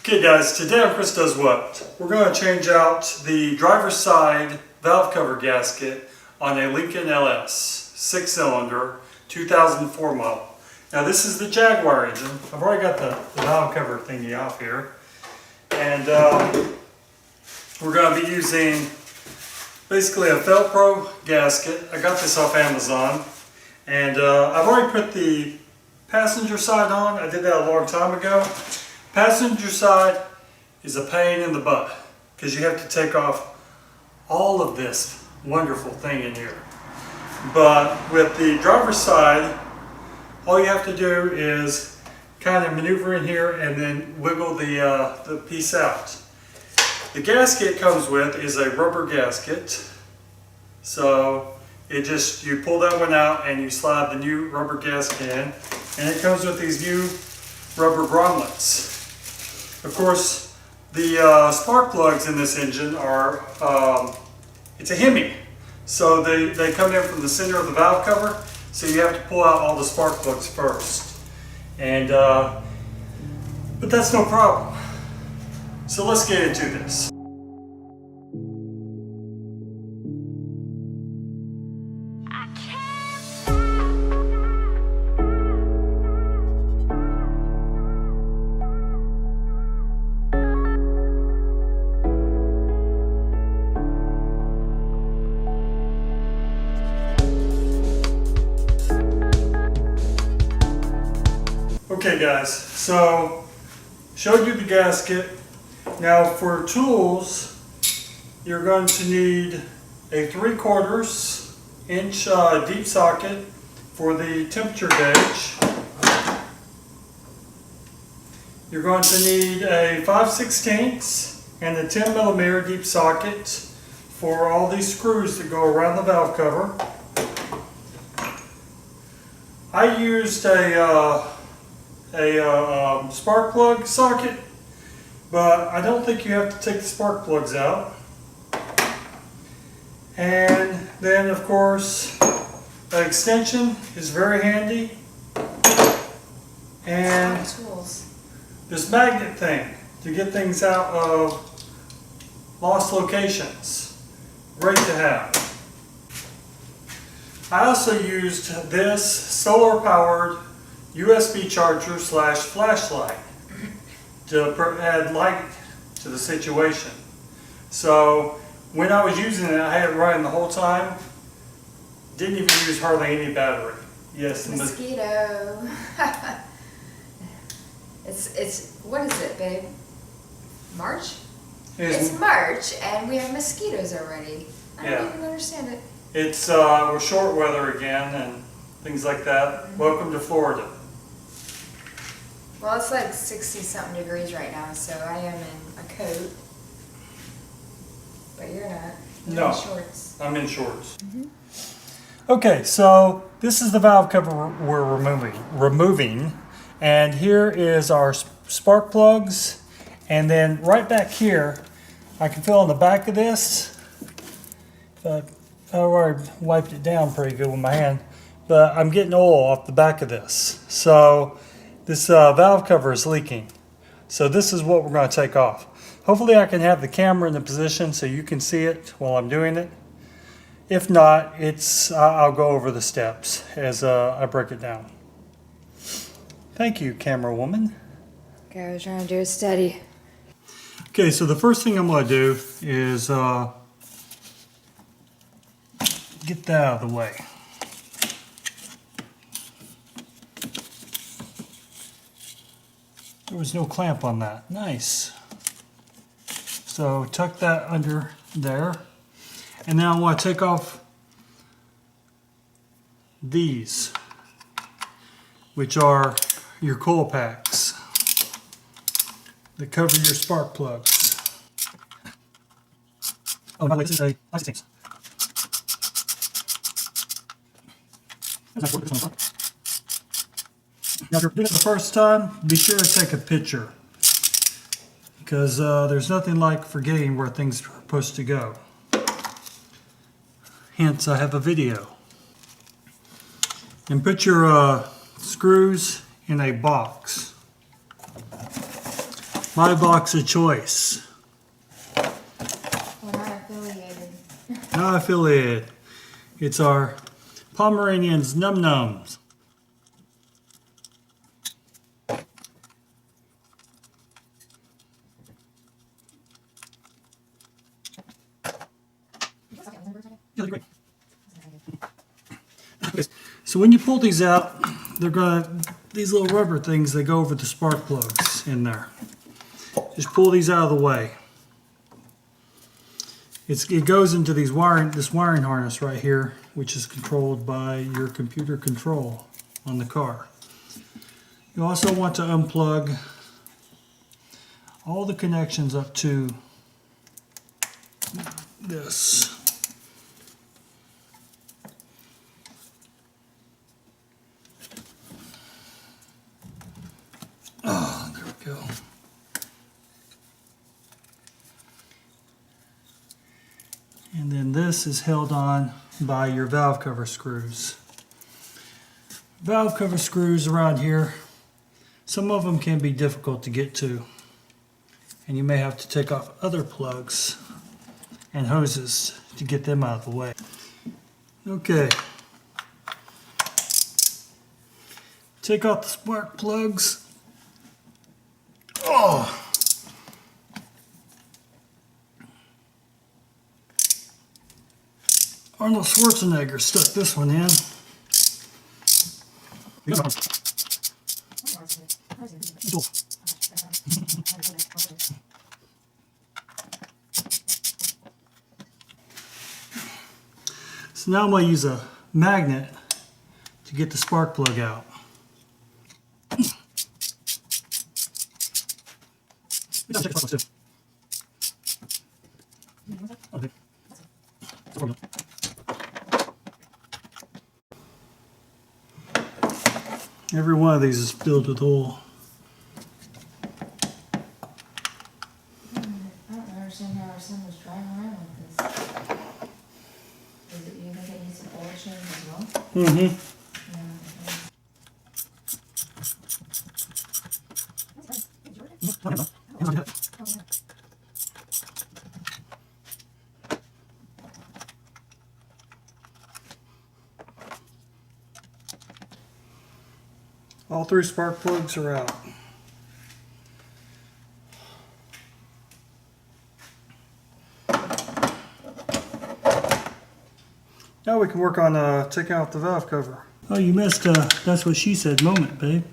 Okay guys, today on Chris Does What? We're going to change out the driver's side valve cover gasket on a Lincoln LS 6-cylinder 2004 model. Now this is the Jaguar engine. I've already got the valve cover thingy off here. And we're going to be using basically a Velcro gasket. I got this off Amazon. And I've already put the passenger side on. I did that a long time ago. Passenger side is a pain in the butt because you have to take off all of this wonderful thing in here. But with the driver's side, all you have to do is kind of maneuver in here and then wiggle the piece out. The gasket comes with is a rubber gasket. So you pull that one out and you slide the new rubber gasket in, and it comes with these new rubber grommets. Of course, the spark plugs in this engine are, it's a Hemi. So they come in from the center of the valve cover, so you have to pull out all the spark plugs first. And, but that's no problem. So let's get into this. Okay guys, so showed you the gasket. Now for tools, you're going to need a 3/4 inch deep socket for the temperature gauge. You're going to need a 5/16 and a 10mm deep socket for all these screws that go around the valve cover. I used a spark plug socket, but I don't think you have to take the spark plugs out. And then of course an extension is very handy, and this magnet thing to get things out of lost locations, great to have. I also used this solar powered USB charger / flashlight to add light to the situation. So when I was using it, I had it running the whole time. Didn't even use hardly any battery. Yes, mosquito. It's what is it, babe? March? It's March and we have mosquitoes already. I don't even understand it. It's we're short weather again and things like that. Mm-hmm. Welcome to Florida. Well, it's like 60-something degrees right now, so I am in a coat. But you're not. You're in shorts. I'm in shorts. Mm-hmm. Okay, so this is the valve cover we're removing. And here is our spark plugs. And then right back here, I can feel on the back of this. I already wiped it down pretty good with my hand. But I'm getting oil off the back of this. So this valve cover is leaking. So this is what we're going to take off. Hopefully I can have the camera in the position so you can see it while I'm doing it. If not, I'll go over the steps as I break it down. Thank you, camera woman. Okay, I was trying to do it steady. Okay, so the first thing I'm going to do is get that out of the way. There was no clamp on that. Nice. So tuck that under there. And now I want to take off these, which are your coil packs that cover your spark plugs. Oh, by the way, this is a 5/16. That's nice work. Now, if you're doing it the first time, be sure to take a picture, because there's nothing like forgetting where things are supposed to go. Hence, I have a video. And put your screws in a box. My box of choice. We're not affiliated. Not affiliated. It's our Pomeranian's Num Nums. So when you pull these out, these little rubber things, they go over the spark plugs in there. Just pull these out of the way. It goes into this wiring harness right here, which is controlled by your computer control on the car. You also want to unplug all the connections up to this. Oh, there we go. And then this is held on by your valve cover screws. Valve cover screws around here, some of them can be difficult to get to, and you may have to take off other plugs and hoses to get them out of the way. Okay. Take off the spark plugs. Oh! Arnold Schwarzenegger stuck this one in. So now I'm going to use a magnet to get the spark plug out. Every one of these is filled with oil. I don't understand how our son was driving around with this. You think it needs an oil change as well? Mm-hmm. All three spark plugs are out. Now we can work on taking out the valve cover. Oh, you missed that's what she said moment, babe.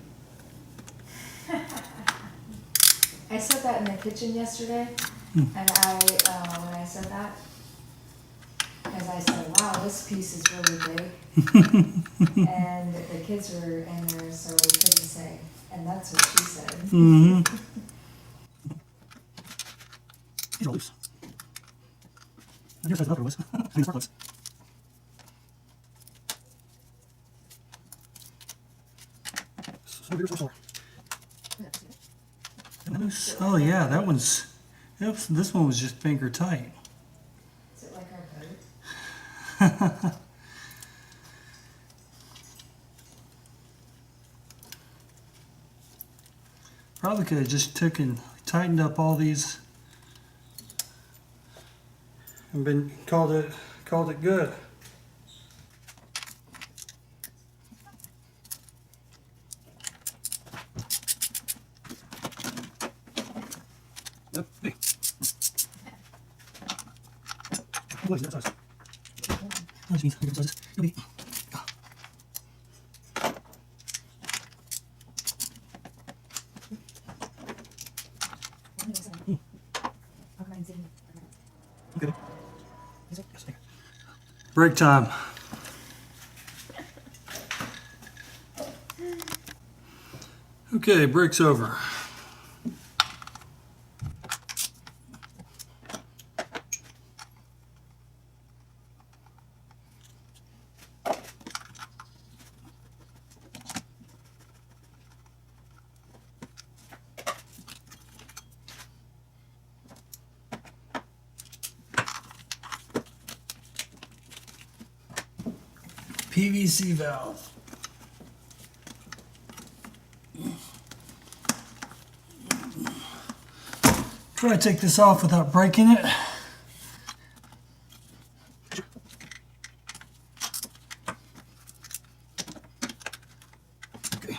I said that in the kitchen yesterday, and when I said that, because I said, wow, this piece is really big. And the kids were in there, so we couldn't say. And that's what she said. Mm-hmm. These are loose. I guess that's what it was. I mean, spark plugs. So bigger, so smaller. Oh yeah, that one's. Yep, this one was just finger tight. Is it like our boat? Probably could have just tightened up all these and called it good. Yep. Hey. What is that size? Oh, geez, I got sizes. Okay. Okay. Break time. Okay, break's over. PVC valve. Try to take this off without breaking it. Okay.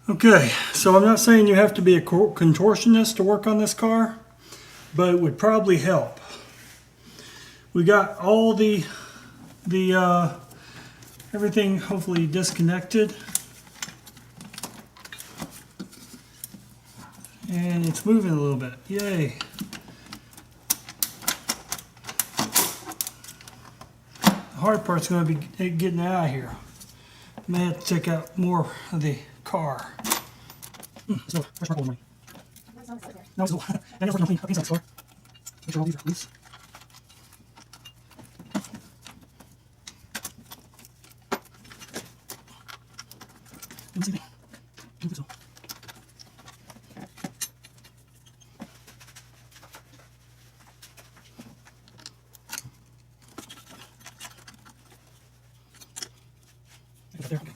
Okay, so I'm not saying you have to be a contortionist to work on this car, but it would probably help. We got all the everything hopefully disconnected. And it's moving a little bit. Yay. The hard part's going to be getting it out of here. May have to take out more of the car. So, fresh marble money. No, it's cool. Danielle's working on clean inside the store. Make sure all these are loose. Let me see. I think so. There, okay.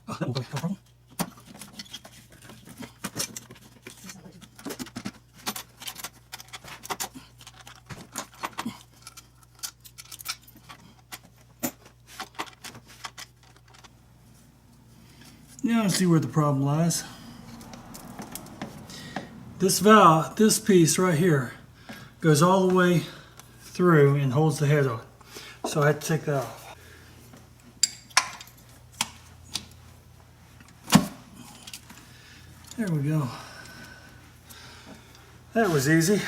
Oh, that will go, no problem. Now let's see where the problem lies. This valve, this piece right here, goes all the way through and holds the head on. So I had to take that off. There we go. That was easy.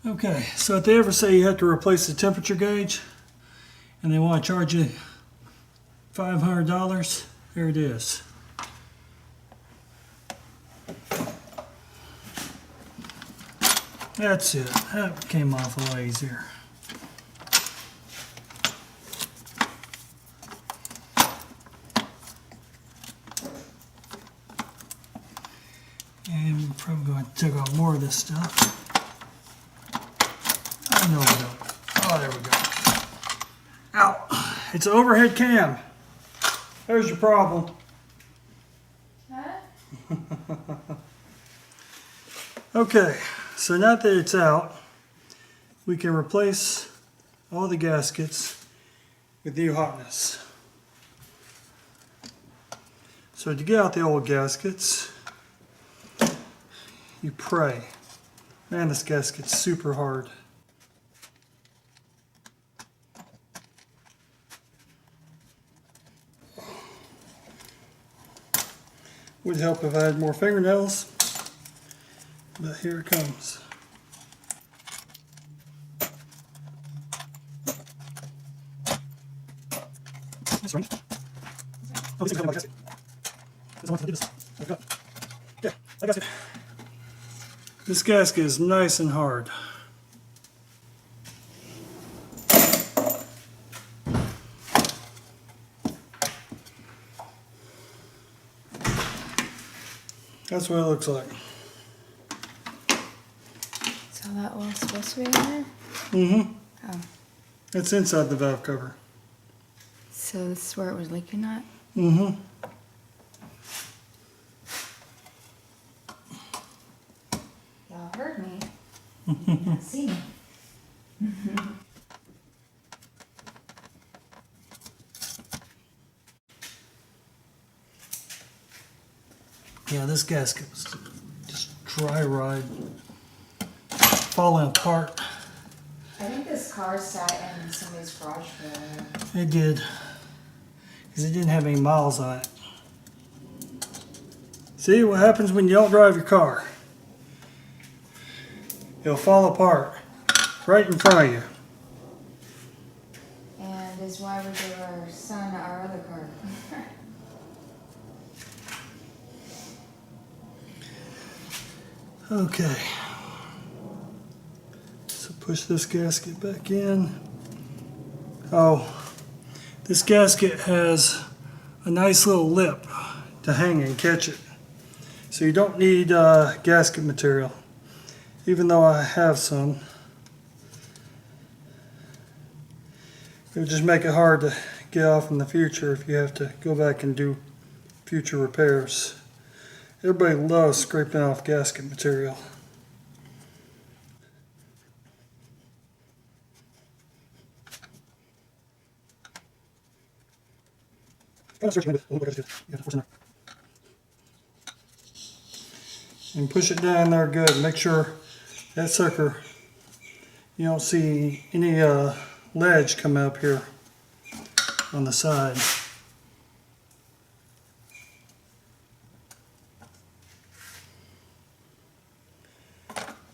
Okay, so if they ever say you have to replace the temperature gauge and they want to charge you $500, there it is. That's it. That came off a lot easier. And we're probably going to take out more of this stuff. I know we don't. Oh, there we go. Ow. It's an overhead cam. There's your problem. Huh? Okay, so now that it's out, we can replace all the gaskets with new hotness. So to get out the old gaskets, you pray. Man, this gasket's super hard. Would help if I had more fingernails, but here it comes. That's right. Oh, this is my gasket. This one, this. I've got. Yeah, I got it. This gasket is nice and hard. That's what it looks like. So that one's supposed to be in there? Mm-hmm. Oh. It's inside the valve cover. So this is where it was leaking at? Mm-hmm. Y'all heard me. You did not see me. Yeah, this gasket was just dry ride, falling apart. I think this car sat in somebody's garage for a while. It did, because it didn't have any miles on it. See what happens when you don't drive your car? It'll fall apart right in front of you. And is why we gave our son our other car. Okay. So push this gasket back in. Oh, this gasket has a nice little lip to hang and catch it. So you don't need gasket material, even though I have some. It would just make it hard to get off in the future if you have to go back and do future repairs. Everybody loves scraping off gasket material. And push it down there good. Make sure that sucker, you don't see any ledge come up here on the side.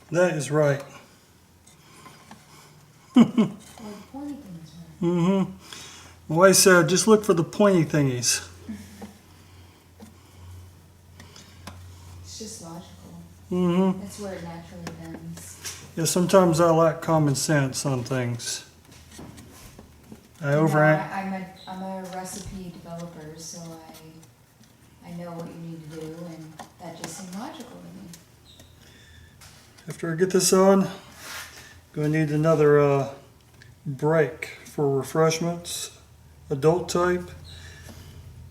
That is right. Mm-hmm. My wife said, just look for the pointy thingies. It's just logical. Mm-hmm. That's where it naturally bends. Yeah, sometimes I lack common sense on things. I'm a recipe developer, so I know what you need to do, and that just seemed logical to me. After I get this on, I'm going to need another break for refreshments, adult type,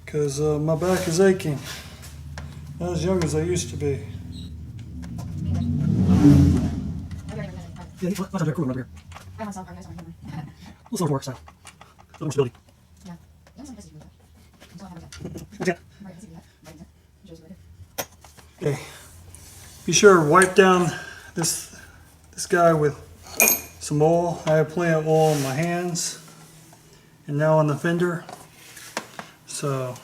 because my back is aching. Not as young as I used to be. Yeah, let's have a cool one over here. I want to sell car, guys. We'll sell for style. A little more stability. Okay. Be sure to wipe down this guy with some oil. I have plenty of oil on my hands and now on the fender. So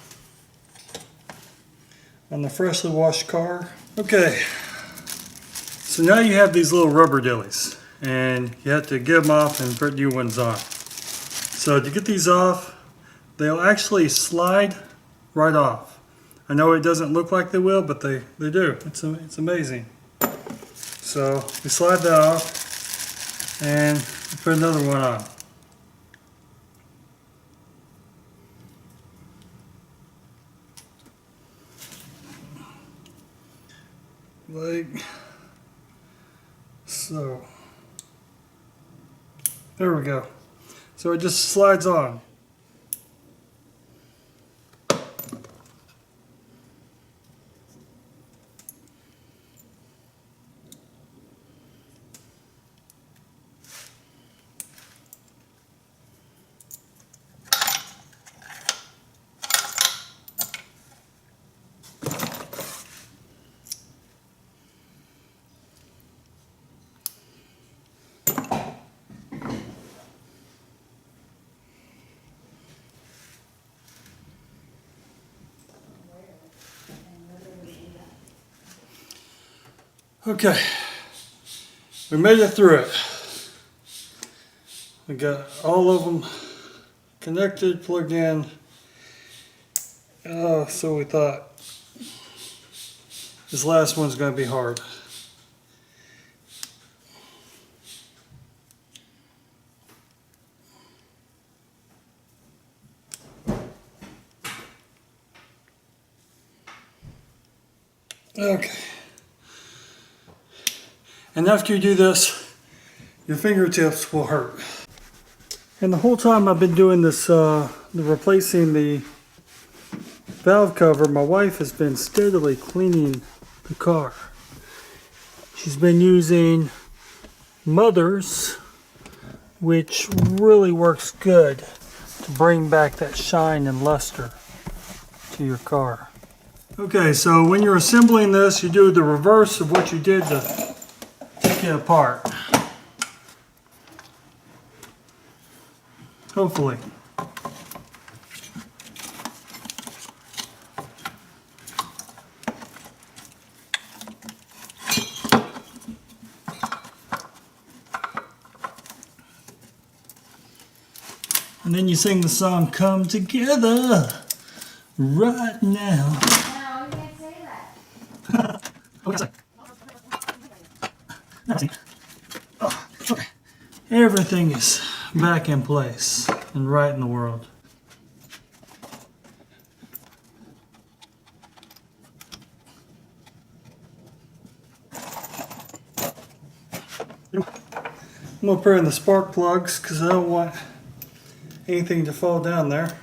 on the freshly washed car. Okay. So now you have these little rubber dillies and you have to get them off and put new ones on. So to get these off, they'll actually slide right off. I know it doesn't look like they will, but they do. It's amazing. So we slide that off and put another one on. Like so. There we go. So it just slides on. Okay, we made it through it. We got all of them connected, plugged in. So we thought this last one's going to be hard. Okay. And after you do this, your fingertips will hurt. And the whole time I've been doing this, replacing the valve cover, my wife has been steadily cleaning the car. She's been using Mother's, which really works good to bring back that shine and luster to your car. Okay, so when you're assembling this, you do the reverse of what you did to take it apart. Hopefully. And then you sing the song, "Come Together Right Now." No, you can't say that. Okay. Okay. Everything is back in place and right in the world. I'm going to put in the spark plugs because I don't want anything to fall down there.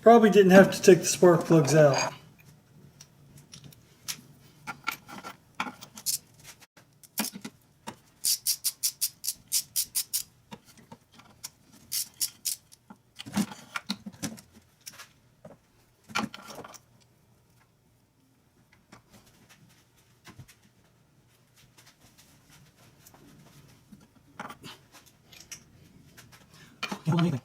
Probably didn't have to take the spark plugs out. Can't hold anything.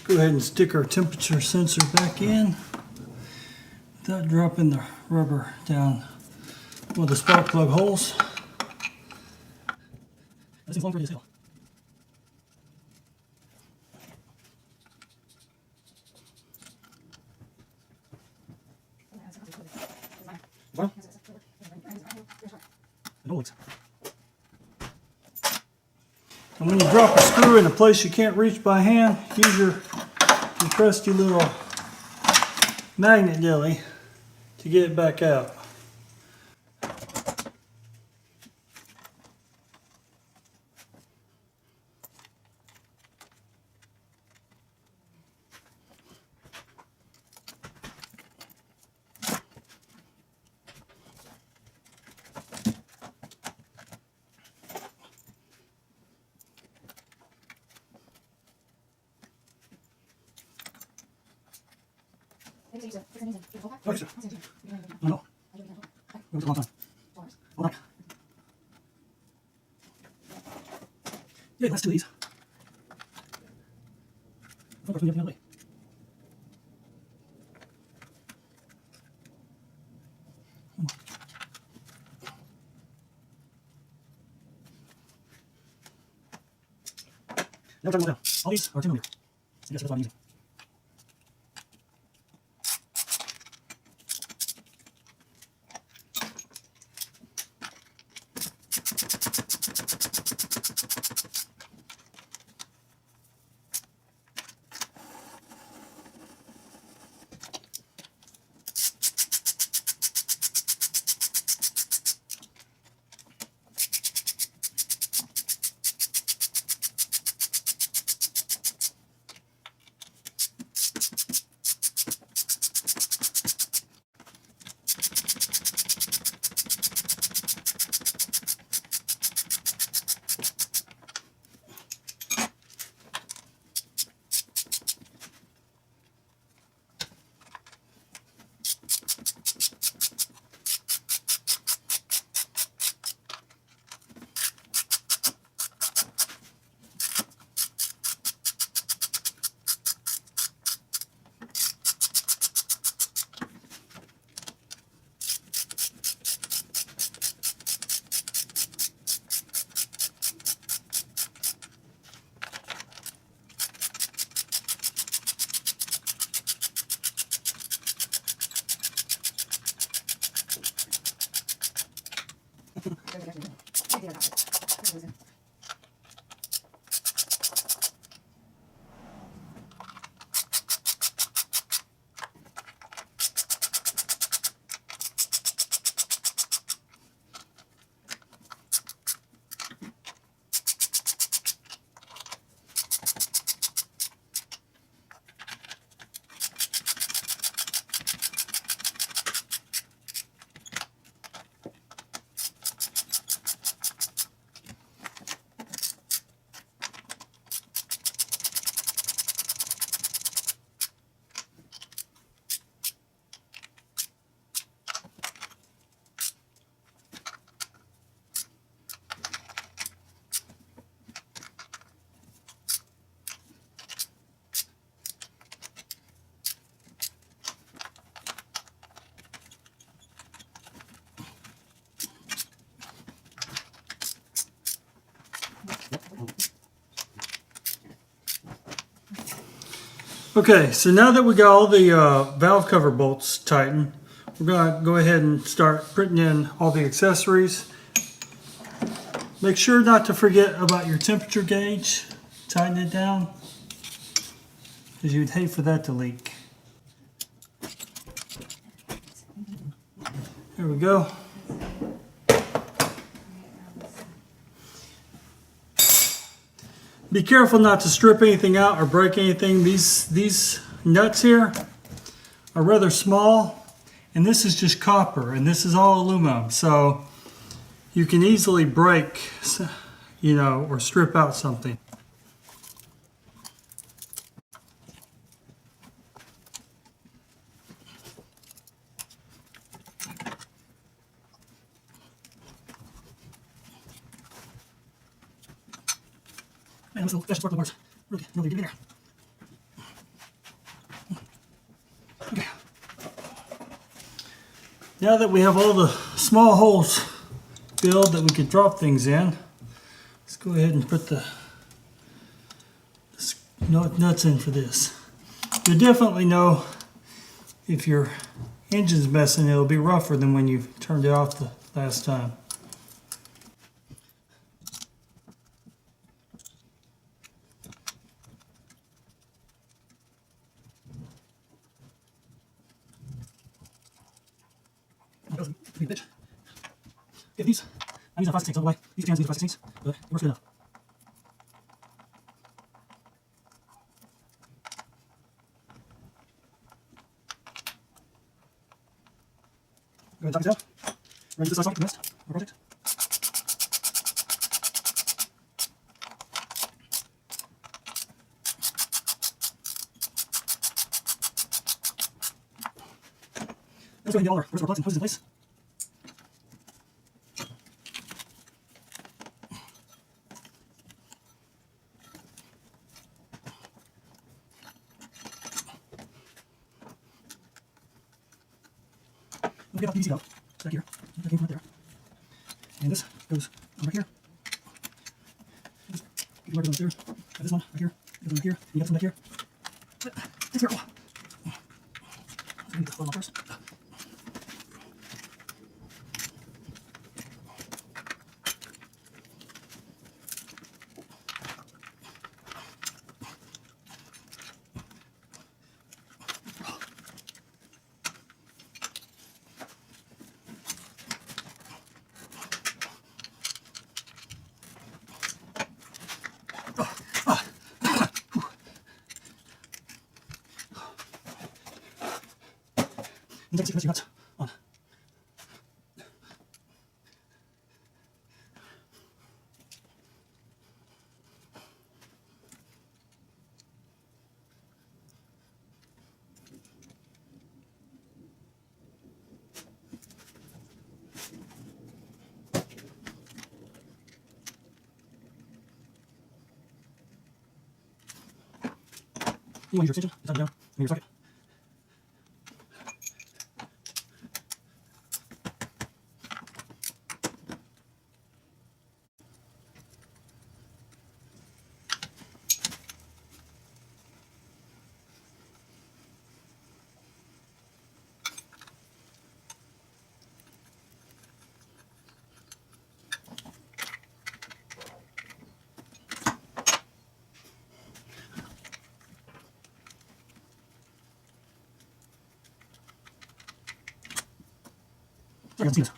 Go ahead and stick our temperature sensor back in without dropping the rubber down one of the spark plug holes. That seems long for you to seal. What? It holds. And when you drop a screw in a place you can't reach by hand, use your trusty little magnet dilly to get it back out. Okay, sir. No. It was a long time. Hold on. Yeah, let's do these. Of course, we have the other way. Never turn them down. All these are 2mm. Yes, that's what I'm using. Okay, so now that we got all the valve cover bolts tightened, we're going to go ahead and start putting in all the accessories. Make sure not to forget about your temperature gauge. Tighten it down, because you'd hate for that to leak. There we go. Be careful not to strip anything out or break anything. These nuts here are rather small, and this is just copper, and this is all aluminum. So you can easily break, you know, or strip out something. Man, that's the sparkle bars. Really get in there. Okay. Now that we have all the small holes filled that we could drop things in, let's go ahead and put the nuts in for this. You'll definitely know if your engine's messing, it'll be rougher than when you turned it off the last time. Bitch. Get these. I'm using plastic tanks all the way. These cans use plastic tanks, but it works good enough. Go ahead and top this out. Ready to this last socket, the rest of our project. Let's go ahead and get all our rest of our plugs and hoses in place. We'll get out the PVC valve. It's back here. That came from right there. And this goes right here. Just keep marking downstairs. Got this one right here. This one right here. And you got this one back here. It's here. Let's get the bottom off first. And take the nuts on. You want your extension? It's down in your socket. Sorry, I haven't seen this.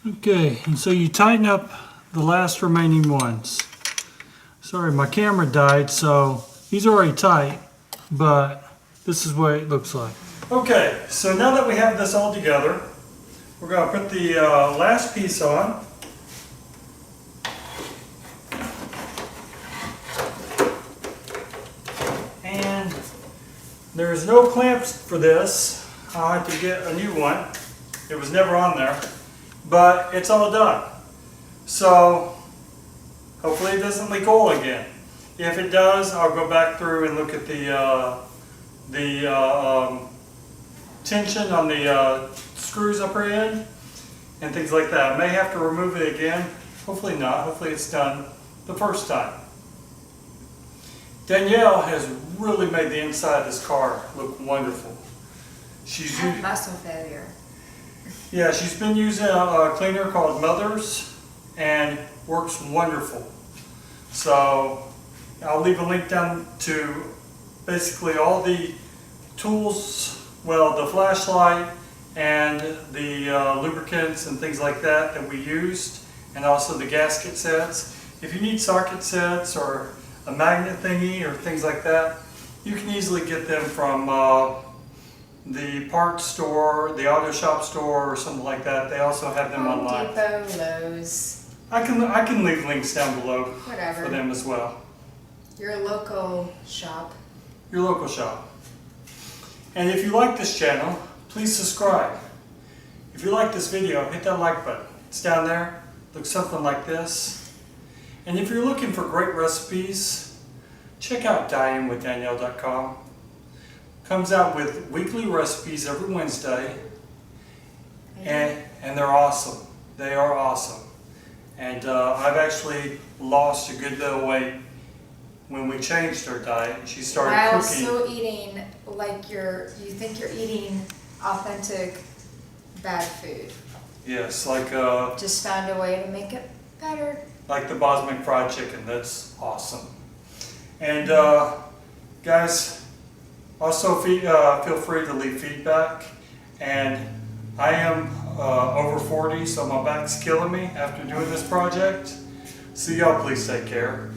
Okay, and so you tighten up the last remaining ones. Sorry, my camera died, so these are already tight, but this is what it looks like. Okay, so now that we have this all together, we're going to put the last piece on. And there's no clamps for this. I'll have to get a new one. It was never on there, but it's all done. So hopefully it doesn't leak oil again. If it does, I'll go back through and look at the tension on the screws upper end and things like that. I may have to remove it again. Hopefully not. Hopefully it's done the first time. Danielle has really made the inside of this car look wonderful. I have muscle failure. Yeah, she's been using a cleaner called Mother's and works wonderful. So I'll leave a link down to basically all the tools, well, the flashlight and the lubricants and things like that we used, and also the gasket sets. If you need socket sets or a magnet thingy or things like that, you can easily get them from the parts store, the auto shop store, or something like that. They also have them Home online. Depot, Lowe's, I can leave links down below whatever. for them as well. Your local shop. Your local shop. And if you like this channel, please subscribe. If you like this video, hit that like button. It's down there. Looks something like this. And if you're looking for great recipes, check out dinewithdanielle.com. Comes out with weekly recipes every Wednesday, and they're awesome. They are awesome. And I've actually lost a good bit of weight when we changed her diet. She started While cooking. still eating like you think you're eating authentic bad food. Yes, like Just found a way to make it better. like the Bosmic fried chicken. That's awesome. And guys, also feel free to leave feedback. And I am over 40, so my back's killing me after doing this project. So y'all please take care.